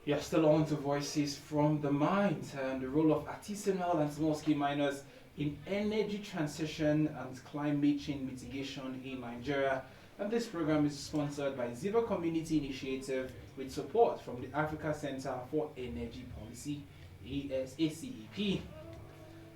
You're still on to Voices from the Mind and the role of artisanal and small scale miners in energy transition and climate change mitigation in Nigeria. And this program is sponsored by Ziva Community Initiative with support from the Africa Center for Energy Policy, ACEP.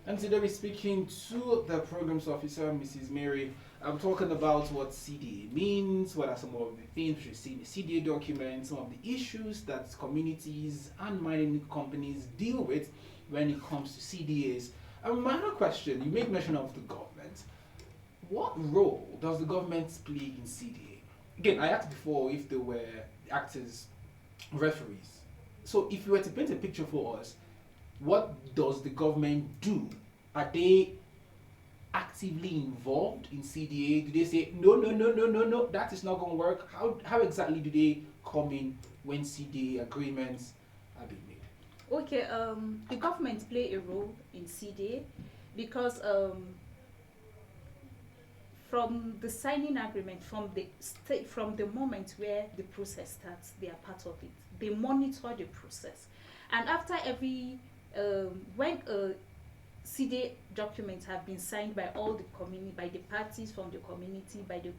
And today we're speaking to the programs officer, Mrs. Mary. I'm talking about what CDA means, what are some of the things we see in the CDA document, some of the issues that communities and mining companies deal with when it comes to CDAs. A minor question, you make mention of the government. What role does the government play in CDA? Again, I asked before if they were actors, referees. So if you were to paint a picture for us, what does the government do? Are they actively involved in CDA? Do they say no, no, no, no, no, no, that is not going to work? How exactly do they come in when CDA agreements are being made? Okay, the government play a role in CDA because from the signing agreement, from the moment where the process starts, they are part of it. They monitor the process, and after every when CDA documents have been signed by all the community, by the parties from the community, by the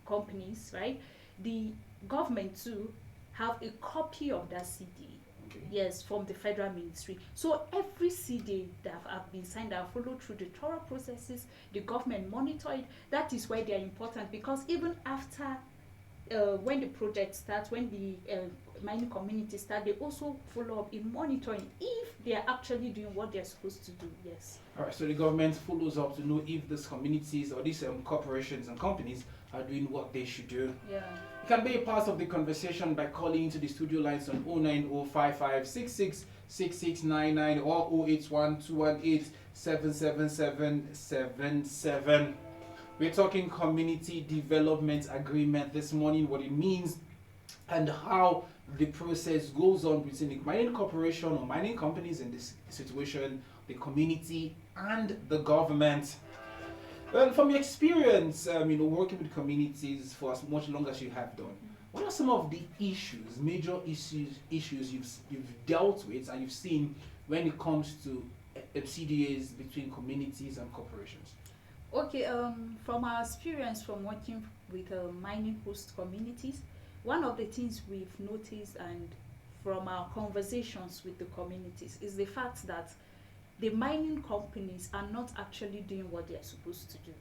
companies, right? The government too have a copy of that CDA. Okay. Yes, from the federal ministry. So every CDA that have been signed and followed through the thorough processes, the government monitor it. That is why they are important, because even after when the project starts, when the mining community start, they also follow up in monitoring if they are actually doing what they are supposed to do. Yes. All right, so the government follows up to know if these communities or these corporations and companies are doing what they should do. Yeah. You can be a part of the conversation by calling into the studio lines on 09055666699 or 08121877777. We're talking community development agreement this morning, what it means and how the process goes on between the mining corporation or mining companies in this situation, the community and the government. Well, from your experience, working with communities for as much long as you have done, what are some of the issues, major issues you've dealt with and you've seen when it comes to CDAs between communities and corporations? Okay, from our experience from working with mining host communities, one of the things we've noticed and from our conversations with the communities is the fact that the mining companies are not actually doing what they're supposed to do.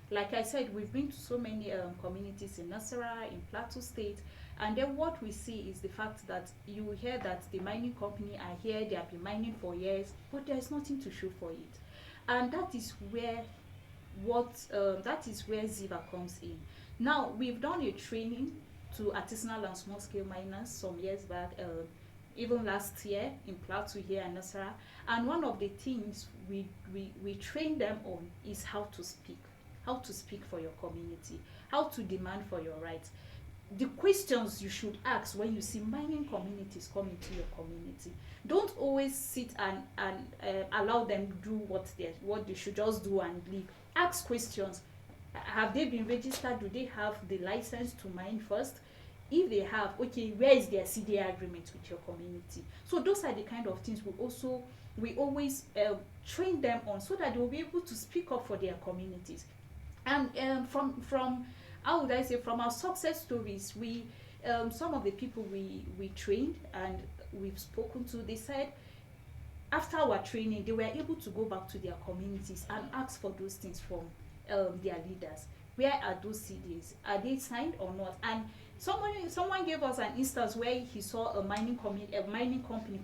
Like I said, we've been to so many communities in Nasarawa, in Plateau State, and then what we see is the fact that you hear that the mining company are here, they have been mining for years, but there's nothing to show for it. And that is where Ziva comes in. Now, we've done a training to artisanal and small scale miners some years back, even last year in Plateau here in Nasara. And one of the things we train them on is how to speak for your community, how to demand for your rights. The questions you should ask when you see mining communities come into your community. Don't always sit and allow them do what they should just do and leave. Ask questions. Have they been registered? Do they have the license to mine first? If they have, okay, where is their CDA agreement with your community? So those are the kind of things we always train them on, so that they will be able to speak up for their communities. And from how would I say, from our success stories, we some of the people we trained and we've spoken to, they said after our training they were able to go back to their communities and ask for those things from their leaders. Where are those CDs? Are they signed or not? And someone gave us an instance where he saw a mining company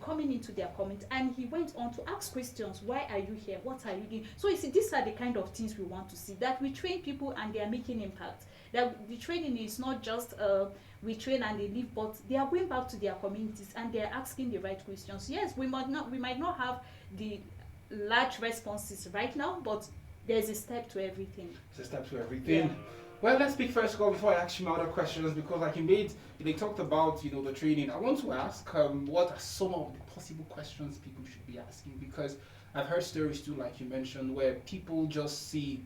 coming into their community, and he went on to ask questions. Why are you here? What are you doing? So you see, these are the kind of things we want to see, that we train people and they are making impact. That the training is not just we train and they leave, but they are going back to their communities and they are asking the right questions. Yes, we might not have the large responses right now, but there's a step to everything. There's a step to everything. Yeah. Well, let's speak first of all before I ask you my other questions, because like they talked about the training. I want to ask what are some of the possible questions people should be asking, because I've heard stories too, like you mentioned, where people just see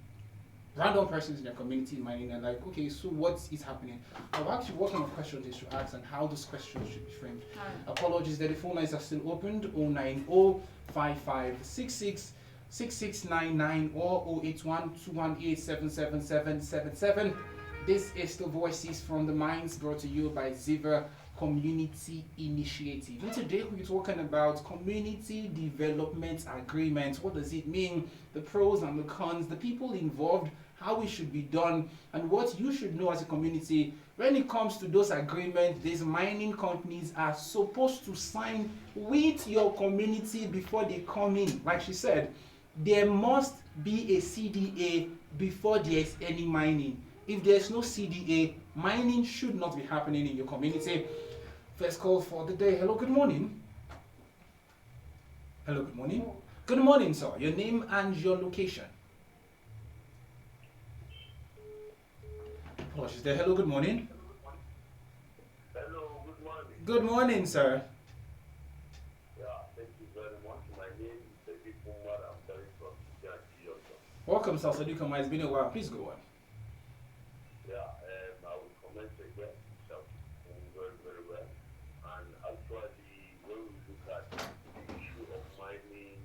random persons in your community mining and like, okay, so what is happening? I'll ask you what kind of questions they should ask and how those questions should be framed. Apologies that the phone lines are still opened, 090-5566-6699 or 081-218-77777. This is the Voices from the Minds brought to you by Ziva Community Initiative. And today we're talking about community development agreements. What does it mean? The pros and the cons, the people involved, how it should be done, and what you should know as a community when it comes to those agreements these mining companies are supposed to sign with your community before they come in. Like she said, there must be a CDA before there is any mining. If there's no CDA, mining should not be happening in your community. First call for the day. Hello, good morning. Hello, good morning. Good morning, sir. Your name and your location. Apologies there. Hello, good morning. Hello, good morning. Good morning, sir. Yeah, thank you very much. My name is David Umar. I'm calling from Jaji. Welcome, sir. Sadukama. It's been a while. Please go on. Yeah, I will comment again. Yourself doing very, very well. And actually, when we look at the issue of mining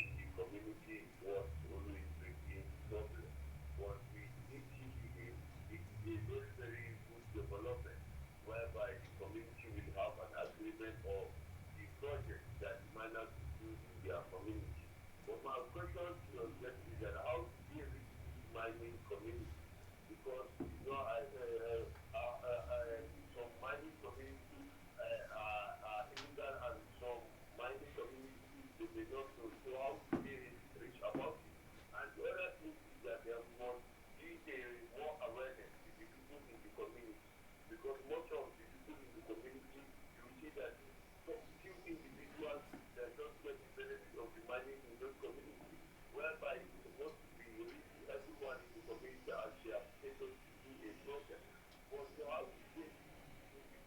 in the community, what always brings problem. What we need to do is a very, very good development whereby the community will have an agreement of the project that the miners do in their community. But my question to your guest is that how do you reach the mining community? Because some mining communities are illegal and some mining communities they may not know. So how do they reach about it? And the other thing is that there must be more awareness to the people in the community. Because most of the people in the community, you will see that some few individuals that don't get the benefit of the mining in those communities, whereby it's supposed to be reaching everyone in the community as they have taken to do a project. But you have to get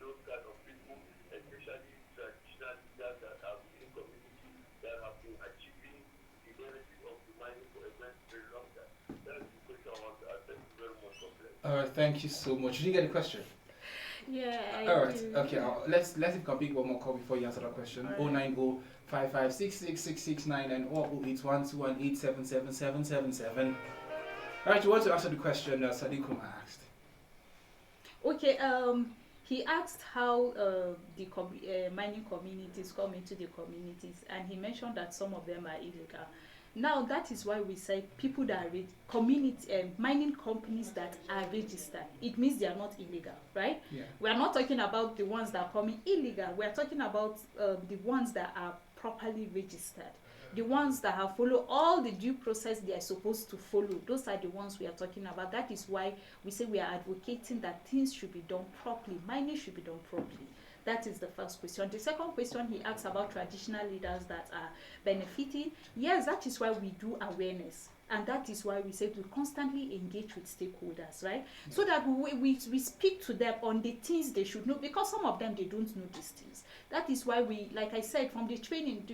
those kind of people, especially traditional leaders that have been in community that have been achieving the benefit of the mining for a very, very long time. That's the question I want to ask. Thank you very much for that. All right, thank you so much. Did you get the question? Yeah. All right. Okay. Let's complete one more call before you answer that question. All right. 090-5566-6699 or 081-218-77777. All right. You want to answer the question Sadikuma asked? Okay. He asked how the mining communities come into the communities, and he mentioned that some of them are illegal. Now that is why we say people that are mining companies that are registered. It means they are not illegal, right? Yeah. We are not talking about the ones that are coming illegal. We are talking about the ones that are properly registered, the ones that have followed all the due process they are supposed to follow. Those are the ones we are talking about. That is why we say we are advocating that things should be done properly. Mining should be done properly. That is the first question. The second question he asks about traditional leaders that are benefiting. Yes, that is why we do awareness. And that is why we say to constantly engage with stakeholders, right? Yeah. So that we speak to them on the things they should know, because some of them, they don't know these things. That is why we, like I said, from the training,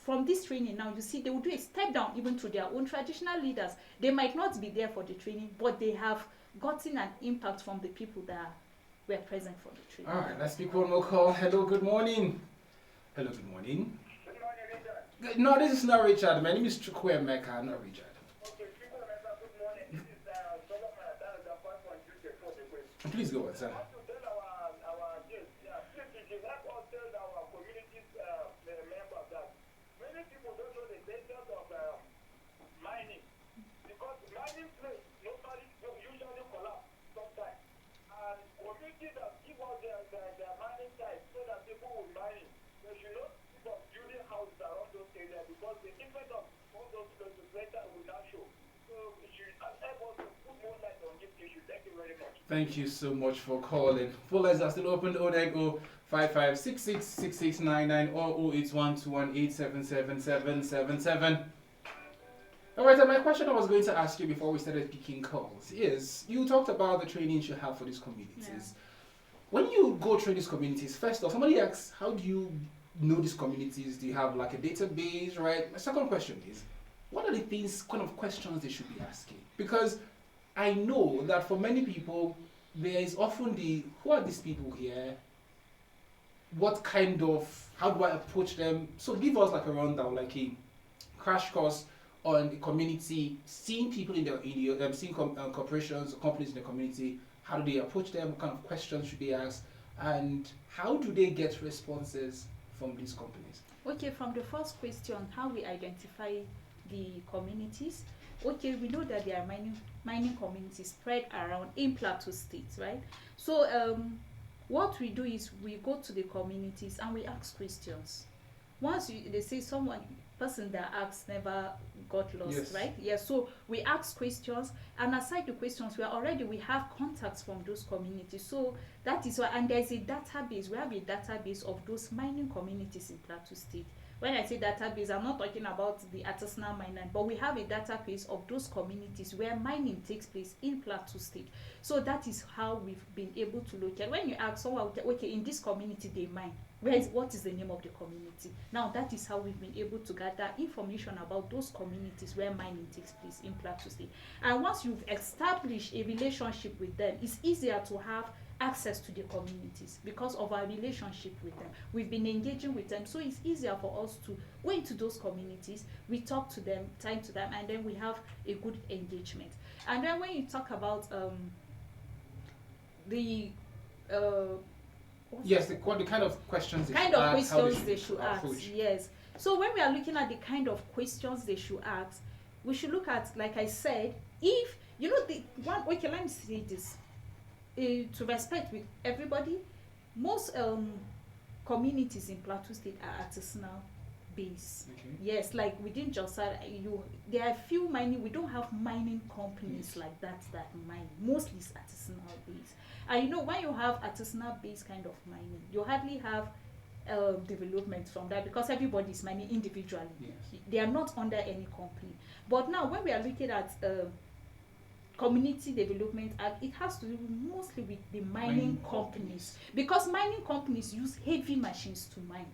from this training now, you see, they will do a step down even to their own traditional leaders. They might not be there for the training, but they have gotten an impact from the people that were present for the training. All right, let's pick one more call. Hello, good morning. Hello, good morning. Good morning, Richard. No, this is not Richard. My name is Chukwe Mecca, not Richard. Okay, Chukwe Mecca, good morning. This is Solomon. That is the first one you take for the question. Please go on, sir. I want to tell our guests, please, if you help us tell our community's members that many people don't know the dangers of mining, because mining place normally usually collapse sometimes, and communities that give us their mining sites so that people will mine it. They should not keep on building houses around those areas, because the effect of all those places later will not show. So we should help us to put more light on this issue. Thank you very much. Thank you so much for calling. Full lines are still open. 090-5566-6699 or 081-218-77777. All right, and my question I was going to ask you before we started picking calls is, you talked about the trainings you have for these communities. Yeah. When you go train these communities, first off, somebody asks, how do you know these communities? Do you have like a database, right? My second question is, what are the things, kind of questions they should be asking? Because I know that for many people, there is often the, who are these people here? What kind of, how do I approach them? So give us like a rundown, like a crash course on the community, seeing people seeing corporations, companies in the community. How do they approach them? What kind of questions should they ask? And how do they get responses from these companies? Okay, from the first question, how we identify the communities. Okay, we know that there are mining communities spread around in Plateau State, right? So what we do is we go to the communities and we ask questions. Once they say person that asks never got lost, Yes. right? Yeah, so we ask questions, and aside the questions, we have contacts from those communities. So that is why, and there's a database. We have a database of those mining communities in Plateau State. When I say database, I'm not talking about the artisanal mining, but we have a database of those communities where mining takes place in Plateau State. So that is how we've been able to locate. When you ask someone, okay, in this community they mine, what is the name of the community? Now that is how we've been able to gather information about those communities where mining takes place in Plateau State. And once you've established a relationship with them, it's easier to have access to the communities because of our relationship with them. We've been engaging with them, so it's easier for us to go into those communities, we talk to them, time to them, and then we have a good engagement. And then when you talk about the Yes, the kind of questions they kind should of ask, how questions they should ask. approach. Yes. So when we are looking at the kind of questions they should ask, we should look at, like I said, if you know the one. Okay, let me say this. To respect with everybody, most communities in Plateau State are artisanal based. Okay. Yes, like within Josa, there are few mining. We don't have mining companies like that mine. Mostly it's artisanal based. And you know, when you have artisanal based kind of mining, you hardly have development from that because everybody is mining individually. Yes. They are not under any company. But now when we are looking at community development act, it has to do mostly with the mining companies, because mining companies use heavy machines to mine.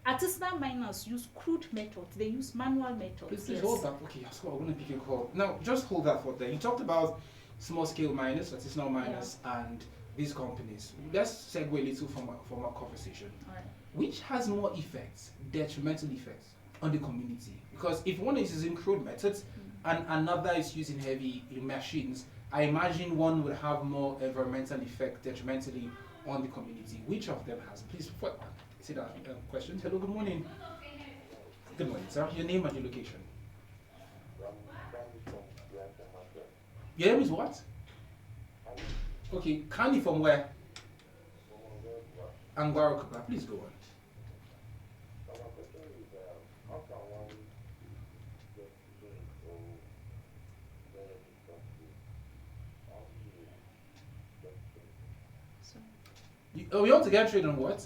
Artisanal miners use crude methods, they use manual methods. Please hold that. Okay, so I'm going to pick your call. Now, just hold that for there. You talked about small scale miners, artisanal miners, and these companies. Let's segue a little from our conversation. All right. Which has more effects, detrimental effects, on the community? Because if one is using crude methods and another is using heavy machines, I imagine one would have more environmental effect detrimentally on the community. Which of them has? Please, see that question. Hello, good morning. Good morning, sir. Your name and your location. Your name is what? Okay, Kani from where? Angwarokupa. Please go on. You want to get trained on what?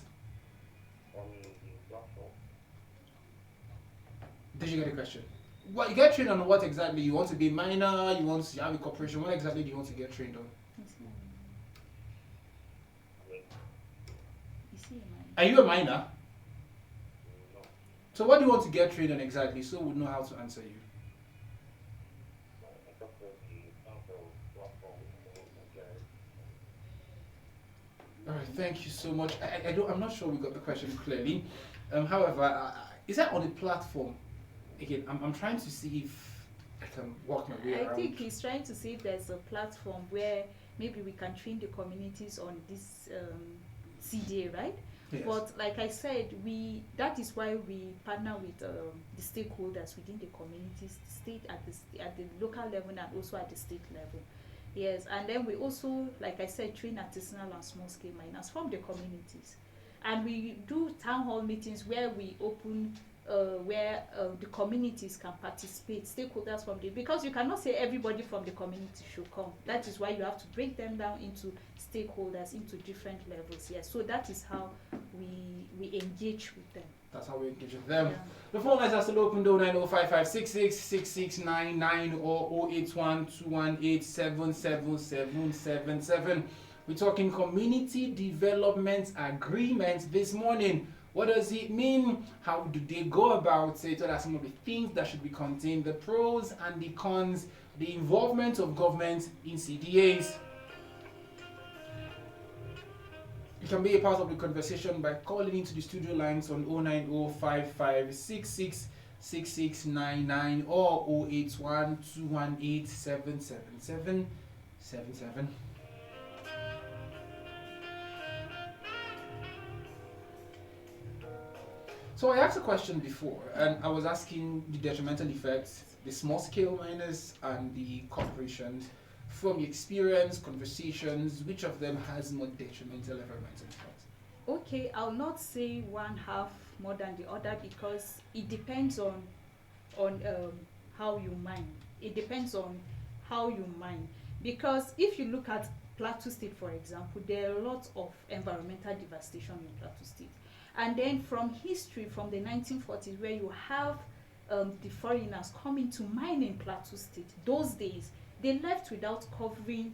Did you get the question? What you get trained on what exactly? You want to be a miner? You want to have a corporation? What exactly do you want to get trained on? Are you a miner? So what do you want to get trained on exactly so we'll know how to answer you? Alright, thank you so much. I'm not sure we got the question clearly. However, is that on the platform? Again, I'm trying to see if I can walk my way around. I think he's trying to see if there's a platform where maybe we can train the communities on this CDA, right? Yes. But like I said, that is why we partner with the stakeholders within the communities, at the local level and also at the state level. Yes, and then we also, like I said, train artisanal and small scale miners from the communities. And we do town hall meetings where we open where the communities can participate, stakeholders from because you cannot say everybody from the community should come. That is why you have to break them down into stakeholders, into different levels. Yes, so that is how we engage with them. That's how we engage with them. Yeah. The phone lines are still open though, 9055666699 or 08121877777. We're talking community development agreement this morning What does it mean? How do they go about it? What are some of the things that should be contained? The pros and the cons, the involvement of government in CDAs. You can be a part of the conversation by calling into the studio lines on 09055666699 or 08121877777. So I asked a question before, and I was asking the detrimental effects, the small scale miners and the corporations. From your experience, conversations, which of them has more detrimental environmental effects? Okay, I'll not say one half more than the other because it depends on how you mine. It depends on how you mine. Because if you look at Plateau State, for example, there are a lot of environmental devastation in Plateau State. And then from history, from the 1940s, where you have the foreigners coming to mine in Plateau State, those days, they left without covering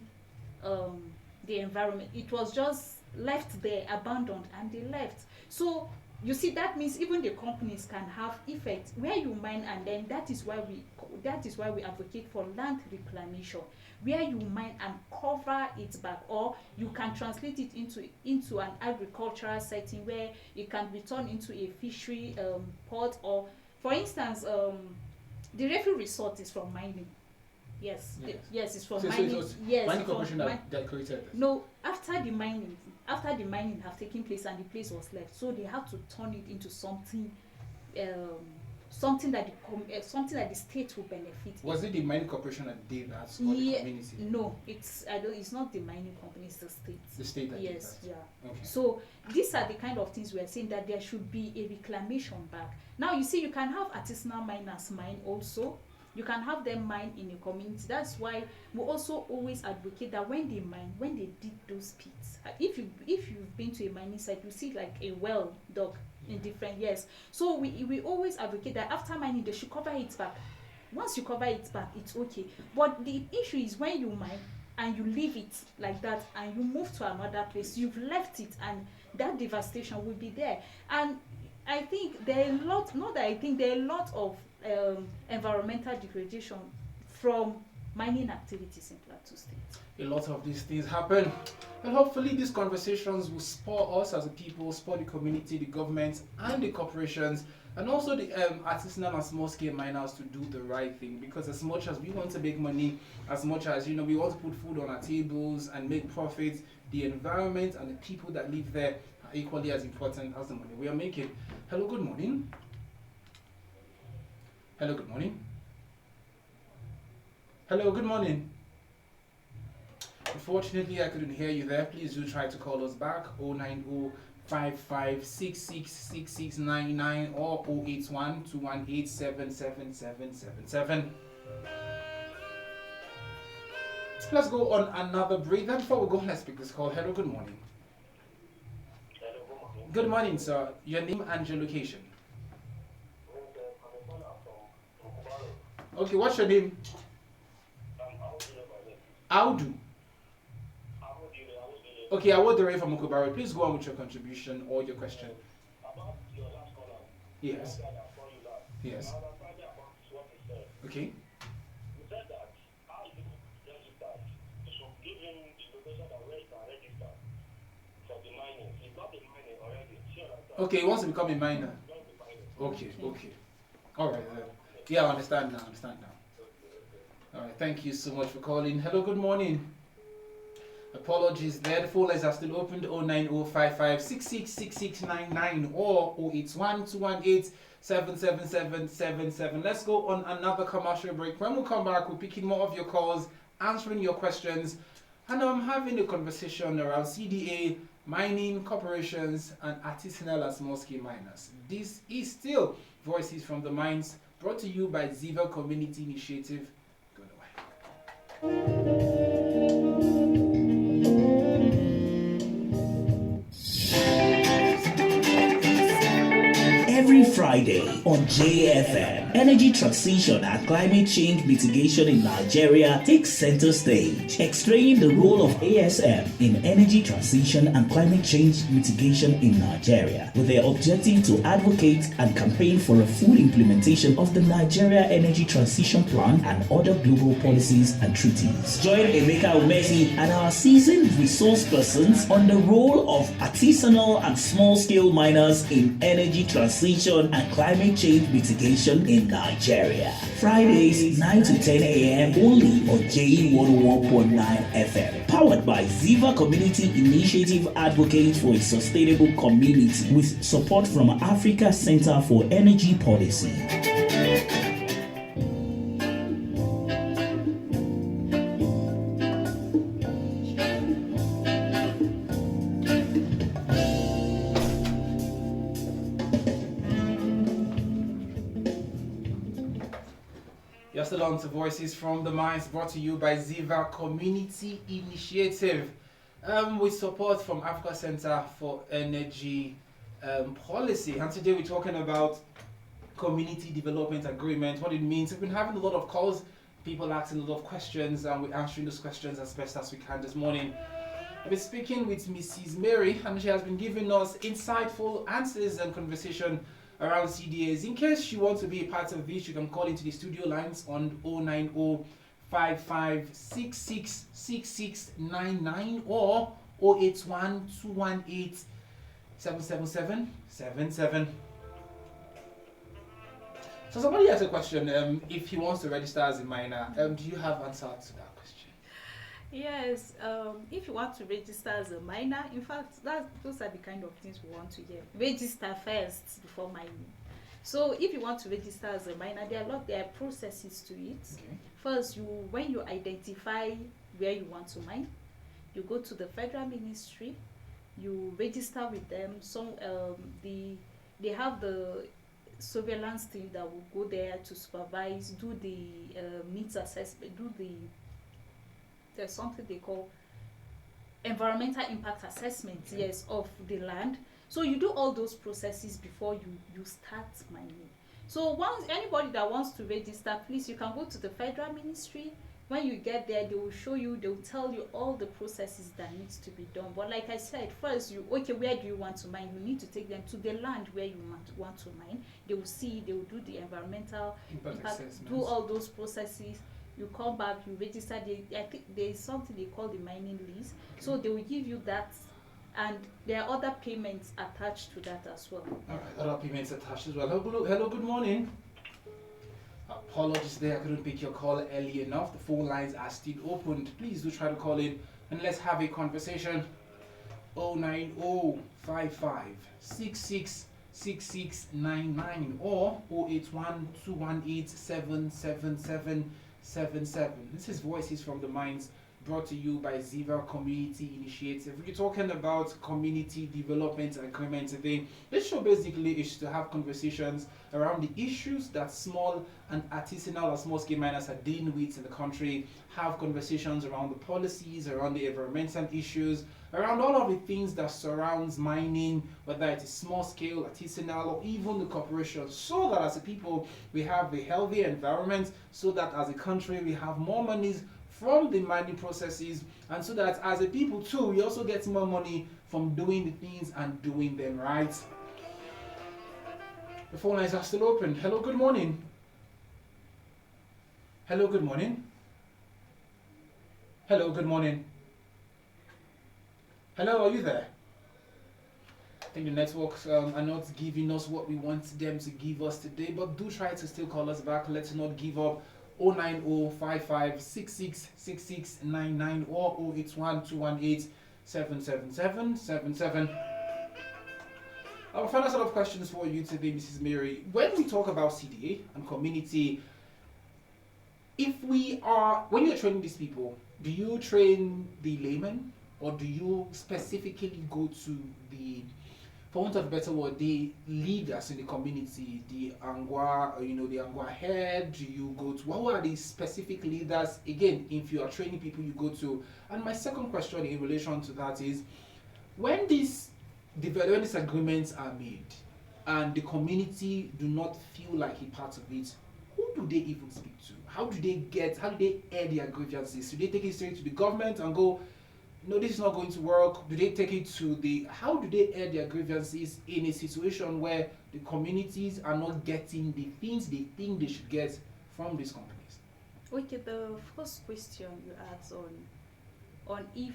the environment. It was just left there, abandoned, and they left. So you see, that means even the companies can have effect where you mine, and then that is why we advocate for land reclamation, where you mine and cover it back, or you can translate it into an agricultural setting where it can be turned into a fishery port, or for instance, the refuge resort is from mining. Yes, it's from mining. Yes, mining corporation that created this. No, after the mining have taken place and the place was left, so they have to turn it into something that the state will benefit. Was it the mining corporation that did that, or the community? No, it's not the mining company, it's the state. The state that did that. Yes, yeah. Okay. So these are the kind of things we are saying, that there should be a reclamation back. Now you see, you can have artisanal miners mine also. You can have them mine in a community. That's why we also always advocate that when they mine, when they dig those pits, if you've been to a mining site, you see like a well dug in different years. So we always advocate that after mining, they should cover it back. Once you cover it back, it's okay. But the issue is when you mine and you leave it like that and you move to another place, you've left it, and that devastation will be there. And I think there are a lot of environmental degradation from mining activities in Plateau State. A lot of these things happen, and hopefully these conversations will spur us as a people, spur the community, the government, and the corporations, and also the artisanal and small-scale miners to do the right thing. Because as much as we want to make money, as much as we want to put food on our tables and make profits, the environment and the people that live there are equally as important as the money we are making. Hello, good morning. Hello, good morning. Hello, good morning. Unfortunately, I couldn't hear you there. Please do try to call us back. 09055666699 or 08121877777. Let's go on another break. Then before we go, let's pick this call. Hello, good morning. Hello, good morning. Good morning, sir. Your name and your location. Okay, what's your name? Audu. Okay, I will direct from Mukubari. Please go on with your contribution or your question. About your last caller. Yes. Yes. Okay. You said that how you registered, you should give him the location and where he can register for the mining. He's not a mining already. Okay, he wants to become a miner. Okay. All right. Yeah, I understand now. All right, thank you so much for calling. Hello, good morning. Apologies there. The phone lines are still open. 09055666699 or 08121877777. Let's go on another commercial break. When we come back, we're picking more of your calls, answering your questions, and I'm having a conversation around CDA, mining corporations, and artisanal and small-scale miners. This is still Voices from the Mines, brought to you by Ziva Community Initiative. Go away. Every Friday Friday on JFM. Energy transition and climate change mitigation in Nigeria takes center stage, explaining the role of ASM in energy transition and climate change mitigation in Nigeria, with their objective to advocate and campaign for a full implementation of the Nigeria Energy Transition Plan and other global policies and treaties. Join Emeka Umesi and our seasoned resource persons on the role of artisanal and small-scale miners in energy transition and climate change mitigation in Nigeria. Fridays 9 to 10 a.m. only on JE 101.9 FM. Powered by Ziva Community Initiative Advocates for a Sustainable Community with support from Africa Center for Energy Policy. You're still on to Voices from the Mines, brought to you by Ziva Community Initiative, with support from Africa Center for Energy Policy. And today we're talking about community development agreement, what it means. We've been having a lot of calls, people asking a lot of questions, and we're answering those questions as best as we can this morning. I've been speaking with Mrs. Mary, and she has been giving us insightful answers and conversation around CDAs. In case you want to be a part of this, you can call into the studio lines on 090-5566-6699 or 081-218-77777. So somebody asked a question, if he wants to register as a minor, do you have answer to that question? Yes, if you want to register as a minor, in fact, those are the kind of things we want to hear. Register first before mining. So if you want to register as a minor, there are processes to it. Okay. First, when you identify where you want to mine, you go to the federal ministry, you register with them. They have the surveillance team that will go there to supervise, do the needs assessment, there's something they call environmental impact assessment, okay, yes, of the land. So you do all those processes before you start mining. So once anybody that wants to register, please, you can go to the federal ministry. When you get there, they will show you, they will tell you all the processes that needs to be done. But like I said, first where do you want to mine? You need to take them to the land where you want to mine. They will see, they will do the environmental impact, do all those processes. You come back, you register. I think there is something they call the mining lease. Okay. So they will give you that, and there are other payments attached to that as well. All right, other payments attached as well. Hello, good morning. Apologies there, I couldn't pick your call early enough. The phone lines are still opened. Please do try to call in and let's have a conversation. 090-5566-6699 or 081-218-77777. This is Voices from the Mines, brought to you by Ziva Community Initiative. We're talking about community development agreement today. This show basically is to have conversations around the issues that small and artisanal and small scale miners are dealing with in the country, have conversations around the policies, around the environmental issues, around all of the things that surrounds mining, whether it is small scale, artisanal, or even the corporations, so that as a people we have a healthy environment, so that as a country we have more monies from the mining processes, and so that as a people too we also get more money from doing the things and doing them right. The phone lines are still open. Hello, good morning. Hello, good morning. Hello, good morning. Hello, are you there? I think the networks are not giving us what we want them to give us today, but do try to still call us back. Let's not give up. 090-5566-6699 or 081-218-77777. Our final set of questions for you today, Mrs. Mary. When we talk about CDA and community, when you're training these people, do you train the layman, or do you specifically go to the, for want of a better word, the leaders in the community, the Angwa, the Angwa head? Do you go to, what are the specific leaders, again, if you are training people, you go to? And my second question in relation to that is, when these agreements are made, and the community do not feel like a part of it, who do they even speak to? How do they air their grievances? Do they take it straight to the government and go, no, this is not going to work? Do they take it to how do they air their grievances in a situation where the communities are not getting the things they think they should get from these companies? Okay, the first question you asked on if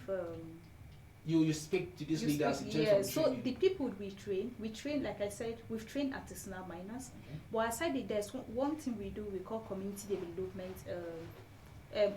you speak to these leaders in terms of so training. the people we train, like I said, we've trained artisanal miners. Okay. But aside it, there's one thing we do, we call community development,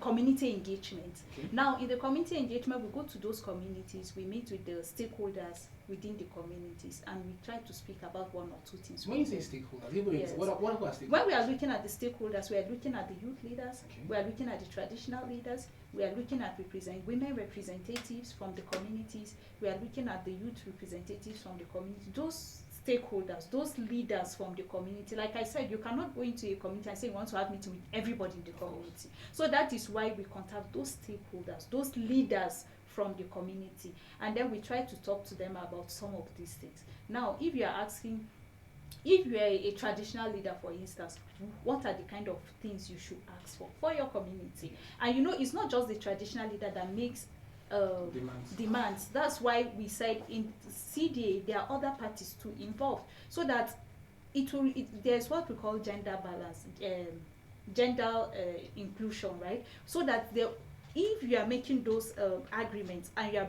community engagement. Okay. Now, in the community engagement, we go to those communities, we meet with the stakeholders within the communities, and we try to speak about one or two things. When you say stakeholders, Yes. what are stakeholders? When we are looking at the stakeholders, we are looking at the youth leaders, Okay. we are looking at the traditional leaders, we are looking at women representatives from the communities, we are looking at the youth representatives from the community. Those stakeholders, those leaders from the community, like I said, you cannot go into a community and say you want to have meeting with everybody in the community. So that is why we contact those stakeholders, those leaders from the community, and then we try to talk to them about some of these things. Now, if you are asking, if you are a traditional leader, for instance, what are the kind of things you should ask for your community? And it's not just the traditional leader that makes demands. That's why we said in CDA there are other parties too involved, so that there's what we call gender balance, gender inclusion, right? So that if you are making those agreements and you are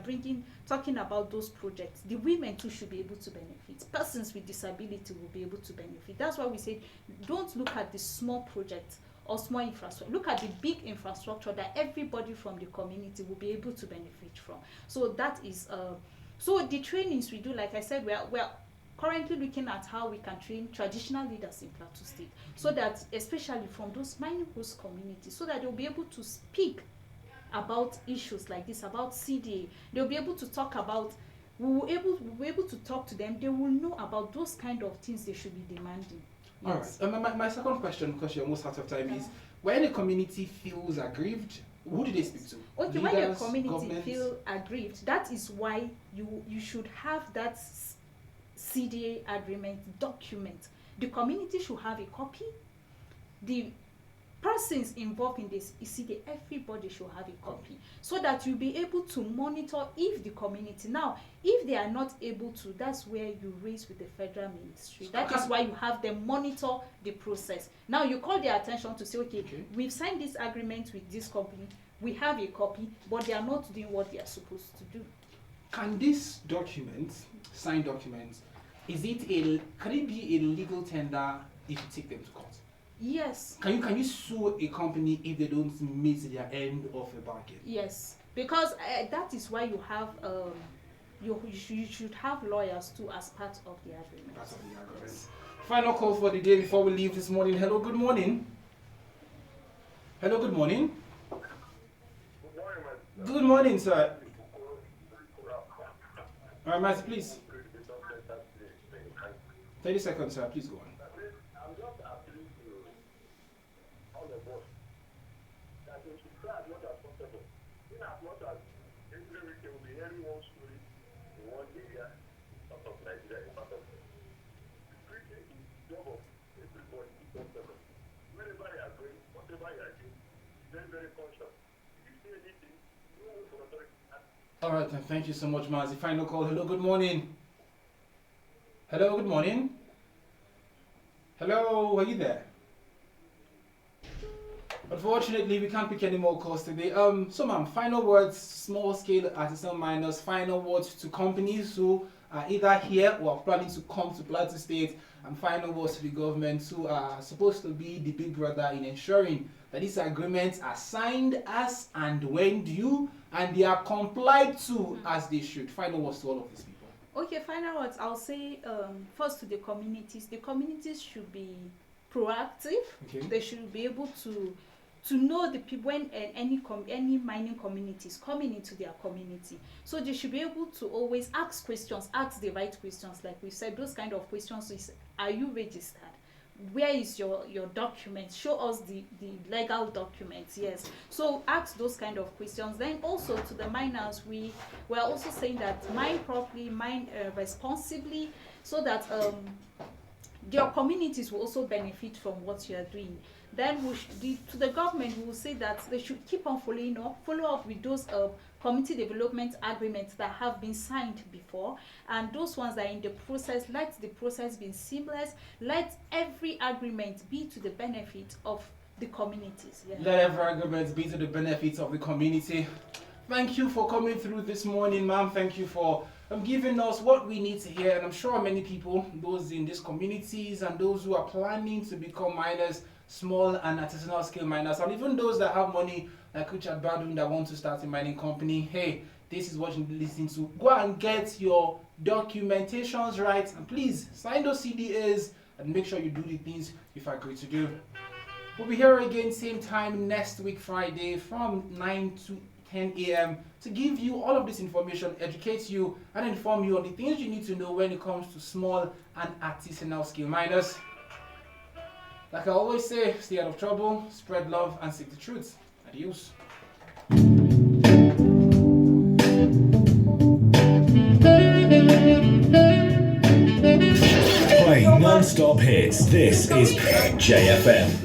talking about those projects, the women too should be able to benefit. Persons with disability will be able to benefit. That's why we say don't look at the small projects or small infrastructure. Look at the big infrastructure that everybody from the community will be able to benefit from. So that is so the trainings we do, like I said, we are currently looking at how we can train traditional leaders in Plateau State, so that especially from those mining host communities, so that they'll be able to speak about issues like this, about CDA. They'll be able to talk about, we'll be able to talk to them. They will know about those kind of things they should be demanding. Yes. All right. My second question, because you're almost out of time, is when a community feels aggrieved, who do they speak to? Okay, Leaders, when your community governments? feel aggrieved, that is why you should have that CDA agreement document. The community should have a copy. The persons involved in this CDA, everybody should have a copy, so that you'll be able to monitor if the community, now if they are not able to, that's where you raise with the federal ministry. That is why you have them monitor the process. Now you call their attention to say, okay, we've signed this agreement with this company, we have a copy, but they are not doing what they are supposed to do. Can this document, signed document, can it be a legal tender if you take them to court? Yes. Can you sue a company if they don't meet their end of a bargain? Yes, because that is why you have you should have lawyers too as part of the agreement. Part of the agreement. Yes. Final call for the day before we leave this morning. Hello, good morning. Hello, good morning. Good morning, sir. All right, Matt, please. 30 seconds, sir. Please go on. I'm just appealing to all of us that we should try as much as possible. In as much as every week they will be hearing one story in one area, part of Nigeria, in part of the security is the job of everybody to talk to them. Wherever you are going, whatever you are doing, be very, very conscious. If you see anything, you move for authority. All right, then. Thank you so much, Mazi. Final call. Hello, good morning. Hello, good morning. Hello, are you there? Unfortunately, we can't pick any more calls today. So, ma'am, final words, small-scale artisanal miners, final words to companies who are either here or are planning to come to Plateau State, and final words to the government who are supposed to be the big brother in ensuring that these agreements are signed as and when due, and they are complied to as they should. Final words to all of these people. Okay, final words. I'll say first to the communities. The communities should be proactive. Okay. They should be able to know the people when any mining community is coming into their community. So they should be able to always ask questions, ask the right questions. Like we said, those kind of questions is, are you registered? where is your document? Show us the legal documents. Yes, so ask those kind of questions. Then also to the miners, we're also saying that mine properly, mine responsibly, so that your communities will also benefit from what you are doing. Then to the government, we will say that they should keep on follow up with those community development agreements that have been signed before, and those ones that are in the process. Let the process be seamless. Let every agreement be to the benefit of the communities. Yeah. Let every agreement be to the benefit of the community. Thank you for coming through this morning, ma'am. Thank you for giving us what we need to hear. And I'm sure many people, those in these communities and those who are planning to become miners, small and artisanal scale miners, and even those that have money like Richard Badun that want to start a mining company, hey, this is what you need to listen to. Go and get your documentations right, and please sign those CDAs and make sure you do the things you've agreed to do. We'll be here again same time next week Friday from 9 to 10 a.m. to give you all of this information, educate you and inform you on the things you need to know when it comes to small and artisanal scale miners. Like I always say, stay out of trouble, spread love and seek the truth. Adios. Playing non-stop hits. This is JFM